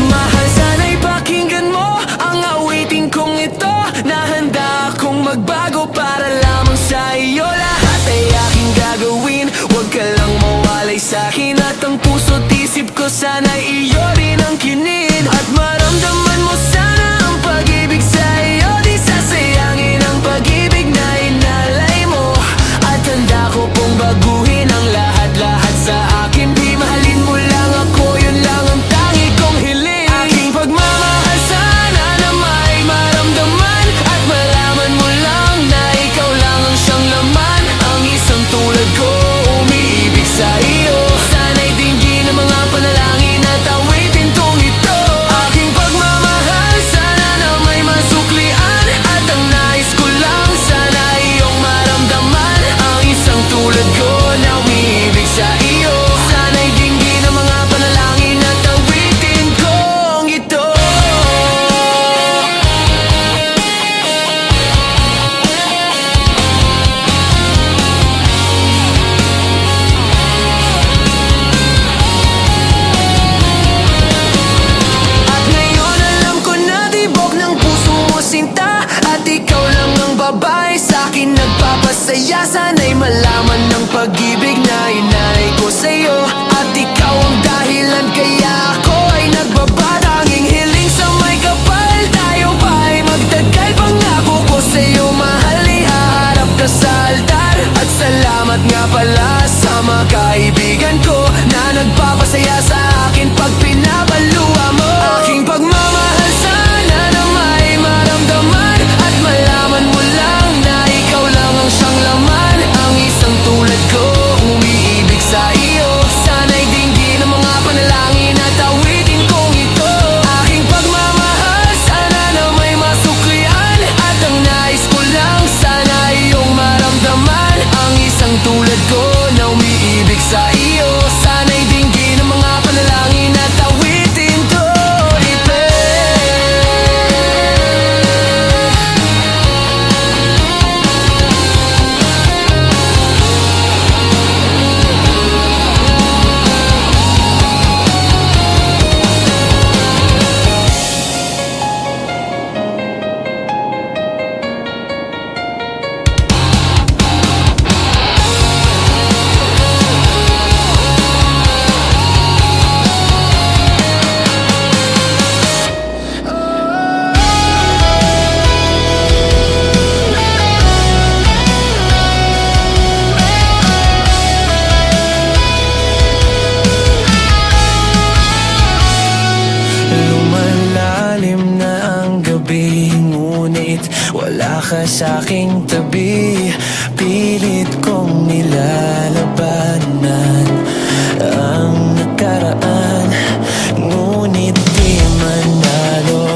Mahal, sana'y pakinggan mo ang awitin kong ito, na handa akong magbago para lamang sa iyo. Lahat ay aking gagawin, huwag ka lang mawalay sa'kin. At ang puso't isip ko sana'y iyo rin ang kinin. At maramdaman mo sana ang pag-ibig sa iyo. Di sasayangin ang pag-ibig na inalay mo. At handa ko pong baguhin ang lahat-lahat sa akin. Di mahalin mo lang ako, yun lang ang tangi kong hiling. Aking pagmamahal sana na may maramdaman. At malaman mo lang na ikaw lang ang siyang laman. Ang isang tulad ko umiibig sa iyo. Sana'y dinggin ang mga panalangin at awitin kong ito. Aking pagmamahal sana na may masuklian. At ang nais ko lang sana iyong maramdaman. Ang isang tulad ko na umiibig sa iyo. Sana'y dinggin ang mga panalangin at awitin kong ito. At ngayon alam ko na tibok ng puso mo sinta. At ikaw lang ang babae sa'kin nagpapasaya. Sana'y malaman ng pag-ibig na inalay ko sa'yo. At ikaw ang dahilan kaya ako ay nagbabadanging hiling sa may kapal. Tayo pa ay magtagal, pangako ko sa'yo mahal. Ihaharap ka sa altar. At salamat nga pala sa mga kaibigan ko na nagpapasaya sa akin pag pinabaluwa mo. Aking pagmamahal sana na may maramdaman. At malaman mo lang na ikaw lang ang siyang laman. Ang isang tulad ko umiibig sa iyo. Sana'y dinggin ang mga panalangin at awitin kong ito. Aking pagmamahal sana na may masuklian. At ang nais ko lang sana iyong maramdaman. Ang isang tulad ko na umiibig sa iyo. Sana'y dinggin ang mga panalangin at awitin ko ito. Lumalalim na ang gabi, ngunit wala ka sa'king tabi. Pilit kong nilalabanan ang nakaraan, ngunit di manalo.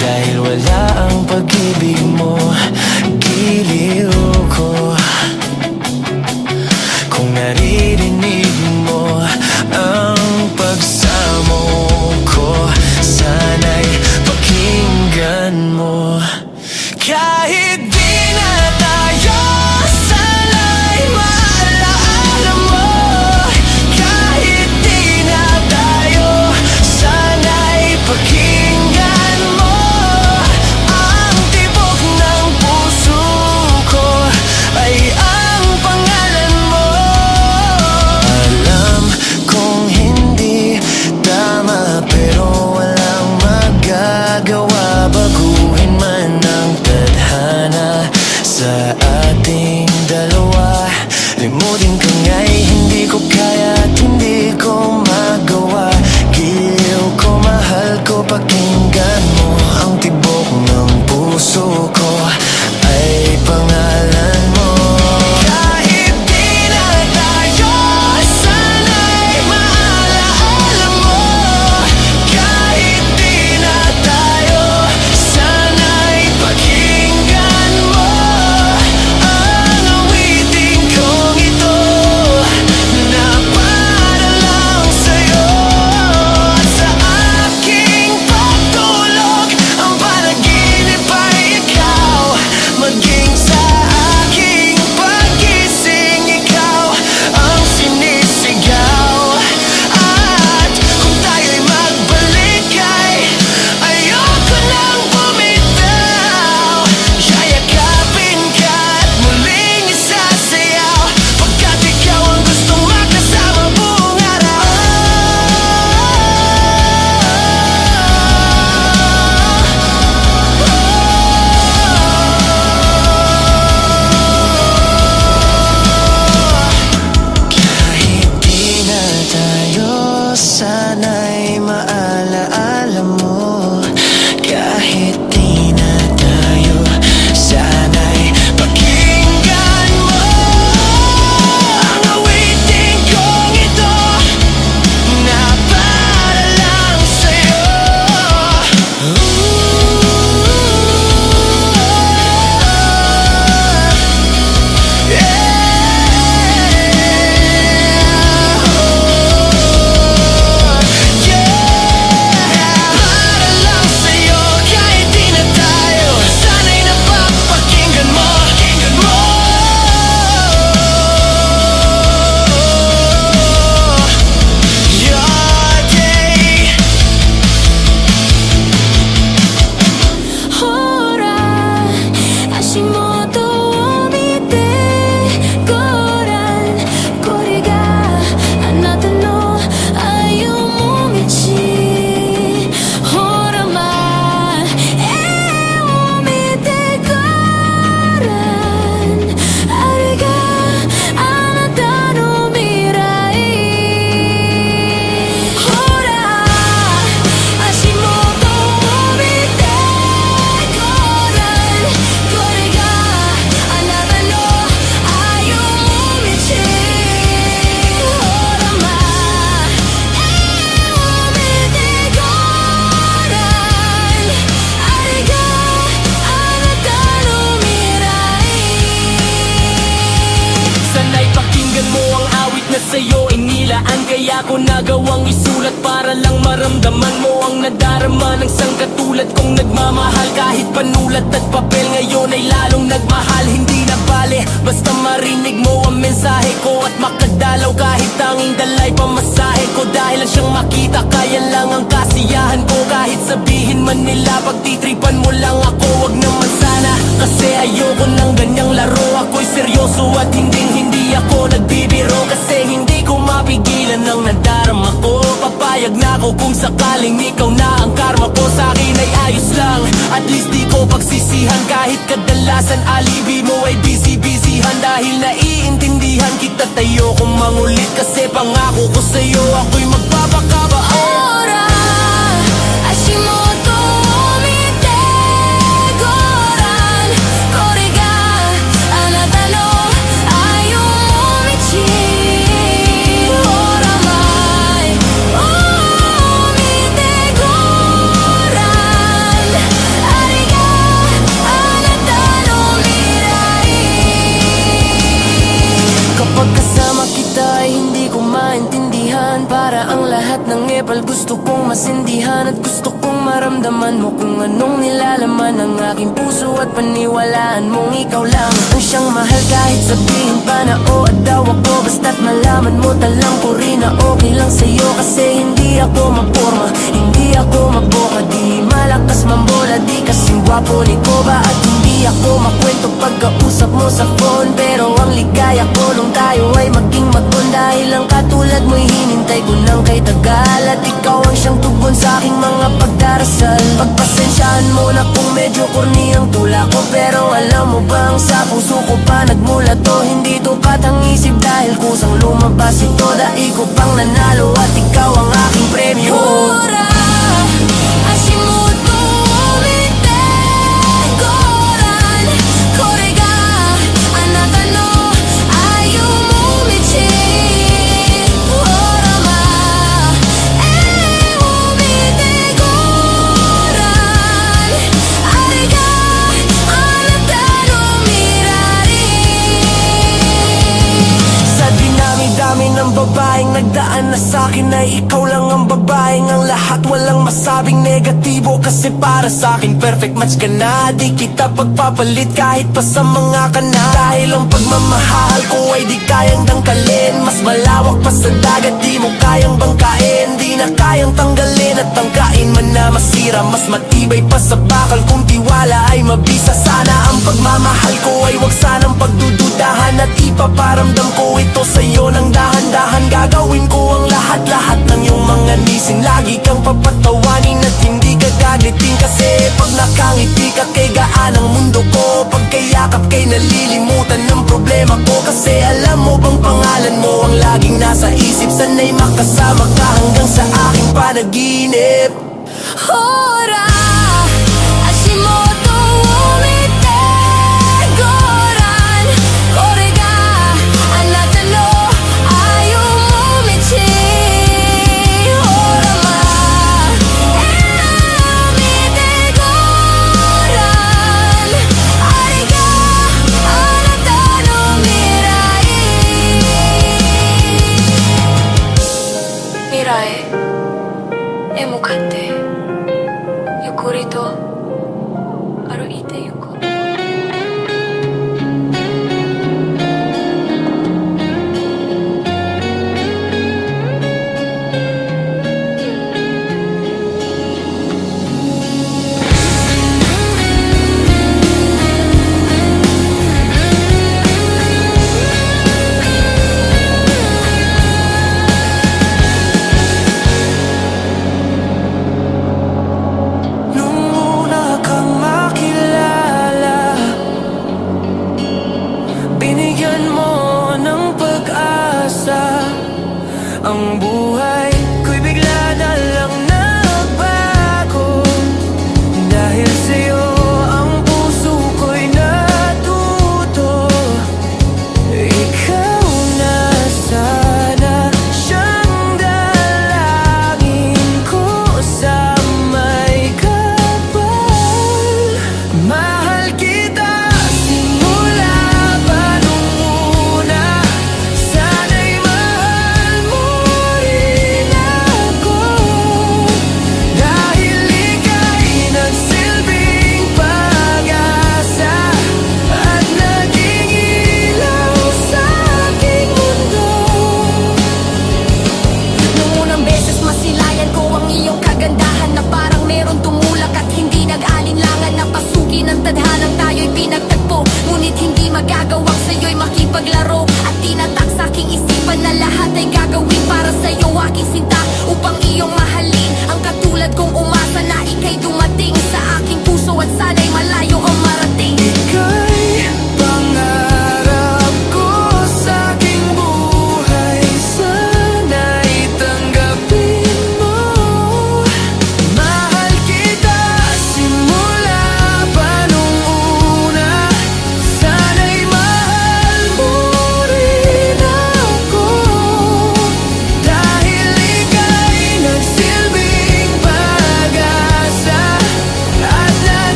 Dahil wala ang pag-ibig mo, giliw ko. Kung naririnig mo ang pagsamo ko, sana'y pakinggan mo. Kahit di na tayo sana'y mahal ginagawang isulat para lang maramdaman mo ang nadarama ng sangkatulad kong nagmamahal. Kahit panulat at papel ngayon ay lalong nagmahal. Hindi na bale, basta marinig mo ang mensahe ko at makadalaw kahit tanging dalay pamasahe ko. Dahil lang siyang makita, kaya lang ang kasiyahan ko. Kahit sabihin man nila pagtitripan mo lang ako, wag naman sana, kasi ayoko ng ganyang laro. Ako'y seryoso at hindi ako nagbibiro, kasi hindi ko mapigilan ang nadarama ko. Papayag na ako kung sakaling ikaw na ang karma ko. Sa'kin ay ayos lang, at least di ko pagsisihan. Kahit kadalasan alibi mo ay busy-busyhan. Dahil naiintindihan kita, tayo kong mangulit, kasi pangako ko sa'yo ako'y magpapakabait. Ora, Hashimoto omite goran Korega anata no ayumichi Ora mai omite goran Ariga anata no mirai. Kapag kasama kita ay hindi ko maintindihan. Para ang lahat ng epal gusto kong masindihan. At gusto kong maramdaman mo kung anong nilalaman ng aking puso. At paniwalaan mong ikaw lang ang siyang mahal. Kahit sabihin pa na o at daw ako, basta't malaman mo talang ko rin na okay lang sa'yo. Kasi hindi ako maporma, hindi ako maboka, di malakas mambola, di kasing gwapo ni Koba. At hindi ako makwento pagkausap mo sa phone. Pero ang ligaya ko nung tayo ay maging magon. Dahil ang katulad mo'y hinintay ko nang kay tagal. At ikaw ang siyang tugon sa aking mga pagdarasal. Pagpasensyaan mo na kung medyo corny ang tula ko, pero alam mo bang sa puso ko pa nagmula to. Hindi to katang-isip dahil kusang lumabas ito. Dahil ko pang nanalo at ikaw ang aking premyo. Ora, Hashimoto omite goran Korega anata no ayumichi Ora ma omite goran Ariga anata no mirai. Sa dinami-dami ng babaeng nagdaan na sa'kin, ay ikaw lang ang babaeng ang lahat walang masabing negatibo. Kasi para sa'kin perfect match ka na, di kita pagpapalit kahit pa sa mga kana. Dahil ang pagmamahal ko ay di kayang dangkalin. Mas malawak pa sa dagat, di mo kayang bangkain. Di na kayang tanggalin at tangkain man na masira. Mas matibay pa sa bakal kung tiwala ay mabisa. Sana ang pagmamahal ko ay wag sanang pagdududahan. At ipaparamdam ko ito sa'yo ng dahan-dahan. Gagawin ko ang lahat-lahat ng iyong mga nising. Lagi kang papatawanin at hindi ka gaglitin. Kasi pag nakangiti ka kay gaan ang mundo ko. Pagkayakap kay nalilimutan ng problema ko. Kasi alam mo bang pangalan mo ang laging nasa isip. Sana'y makasama ka hanggang sa aking panaginip. Ora, Hashimoto omite goran Korega anata no ayumichi Ora ma omite goran Ariga anata no mirai. Mirai へ向かってゆっくりと歩いてゆこう。Nung una kang makilala,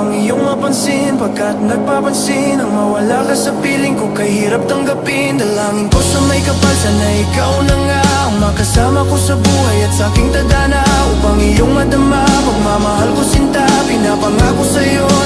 upang iyong mapansin. Pagkat nagpapansin ang mawala ka sa piling ko, kahirap tanggapin. Dalangin ko sa may kapal, sana ikaw na nga ang makasama ko sa buhay at sa aking tadhana. Upang iyong madama, pagmamahal ko sinta, pinapangako sa'yo